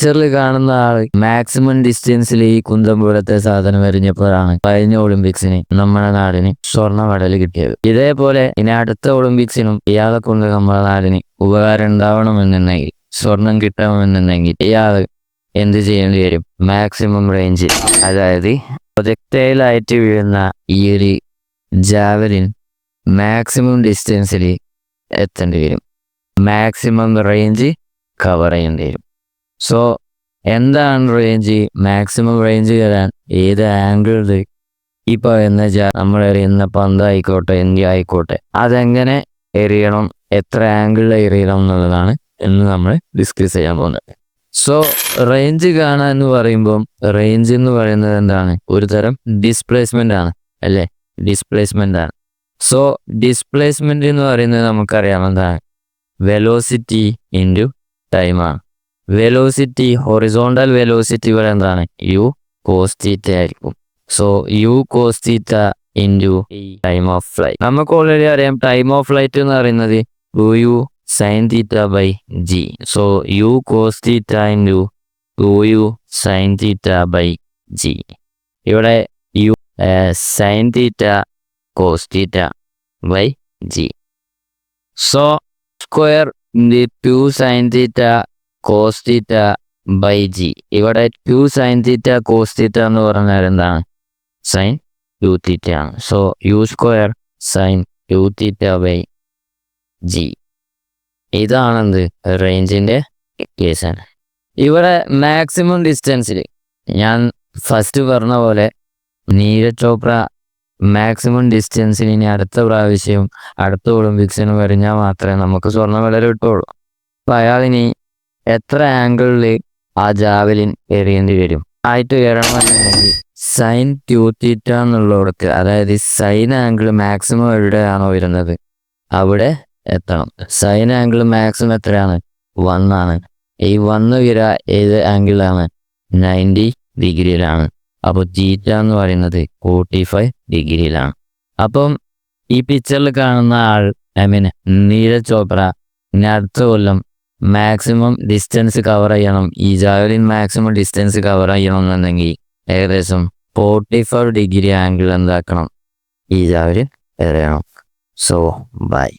പിക്ചറിൽ കാണുന്ന ആൾ മാക്സിമം ഡിസ്റ്റൻസിൽ ഈ കുന്തം പോലത്തെ സാധനം എറിഞ്ഞപ്പോഴാണ് കഴിഞ്ഞ ഒളിമ്പിക്സിന് നമ്മുടെ നാടിന് സ്വർണ്ണ മെഡൽ കിട്ടിയത്. ഇതേപോലെ ഇനി അടുത്ത ഒളിമ്പിക്സിനും ഇയാളെ കൊണ്ട് നമ്മുടെ നാടിന് ഉപകാരം ഉണ്ടാവണമെന്നുണ്ടെങ്കിൽ, സ്വർണം കിട്ടണമെന്നുണ്ടെങ്കിൽ ഇയാൾ എന്ത് ചെയ്യേണ്ടി വരും? മാക്സിമം റേഞ്ച്, അതായത് പ്രൊജക്ടൈലായിട്ട് വീഴുന്ന ഈ ഒരു ജാവലിൻ മാക്സിമം ഡിസ്റ്റൻസിൽ എത്തേണ്ടി വരും, മാക്സിമം റേഞ്ച് കവർ ചെയ്യേണ്ടി വരും. സോ എന്താണ് റേഞ്ച്? മാക്സിമം റേഞ്ച് തരാൻ ഏത് ആംഗിളിൽ ഈ പറയുന്ന നമ്മൾ എറിയുന്ന പന്തായിക്കോട്ടെ എന്ത് ആയിക്കോട്ടെ അതെങ്ങനെ എറിയണം, എത്ര ആംഗിളിൽ എറിയണം എന്നുള്ളതാണ് എന്ന് നമ്മൾ ഡിസ്കസ് ചെയ്യാൻ പോകുന്നത്. സോ റേഞ്ച് കാണാൻ എന്ന് പറയുമ്പം റേഞ്ച് എന്ന് പറയുന്നത് എന്താണ്? ഒരു തരം ഡിസ്പ്ലേസ്മെന്റ് ആണ് അല്ലേ? ഡിസ്പ്ലേസ്മെന്റ് ആണ്. സോ ഡിസ്പ്ലേസ്മെന്റ് എന്ന് പറയുന്നത് നമുക്കറിയാം എന്താണ്? വെലോസിറ്റി ഇൻറ്റു ടൈമാണ്. വെലോസിറ്റി, ഹൊറിസോണ്ടൽ വെലോസിറ്റി ഇവിടെ എന്താണ്? യു കോസ് തീറ്റ ആയിരിക്കും. So u cos theta into time of flight. നമുക്ക് ഓൾറെഡി അറിയാം ടൈം ഓഫ് ഫ്ലൈറ്റ് എന്ന് പറയുന്നത് u sine theta by g. So u cos theta into u sine theta by g. ഇവിടെ u sine theta cos theta by g. So square two sine theta cos theta by g. ഇവിടെ two sine theta cos തീറ്റ എന്ന് പറഞ്ഞാൽ എന്താണ്? Sine two theta ആണ്. So u square sine two theta by g. ഇതാണെന്ത്? റേഞ്ചിൻ്റെ equation. ഇവിടെ maximum ഡിസ്റ്റൻസിൽ ഞാൻ ഫസ്റ്റ് പറഞ്ഞ പോലെ നീരജ് ചോപ്ര മാക്സിമം ഡിസ്റ്റൻസിൽ ഇനി അടുത്ത പ്രാവശ്യം അടുത്ത ഒളിമ്പിക്സിന് കഴിഞ്ഞാൽ മാത്രമേ നമുക്ക് സ്വർണ്ണ മെഡൽ കിട്ടുള്ളൂ. അപ്പം അയാളിനി എത്ര ആംഗിളിൽ ആ ജാവലിൻ എറിയേണ്ടി വരും? ആയിട്ട് എറണമെന്നുണ്ടെങ്കിൽ സൈൻ ടു തീറ്റ എന്നുള്ളിടത്ത്, അതായത് സൈൻ ആംഗിൾ മാക്സിമം എവിടെയാണോ വരുന്നത് അവിടെ എത്തണം. സൈൻ ആംഗിൾ മാക്സിമം എത്രയാണ്? 1 ആണ്. ഈ 1 വര ഏത് ആംഗിളാണ്? 90 ഡിഗ്രിയിലാണ്. അപ്പോൾ തീറ്റ എന്ന് പറയുന്നത് 45 ഡിഗ്രിയിലാണ്. അപ്പം ഈ പിക്ചറിൽ കാണുന്ന ആൾ, നീരജ് ചോപ്ര ഇനി അടുത്ത കൊല്ലം മാക്സിമം ഡിസ്റ്റൻസ് കവർ ചെയ്യണം, ഈ ജാവലിൻ മാക്സിമം ഡിസ്റ്റൻസ് കവർ ചെയ്യണം എന്നുണ്ടെങ്കിൽ ഏകദേശം 45 ഡിഗ്രി ആംഗിൾ എന്താക്കണം? ഈ ജാവലിൻ എറിയണം. So by.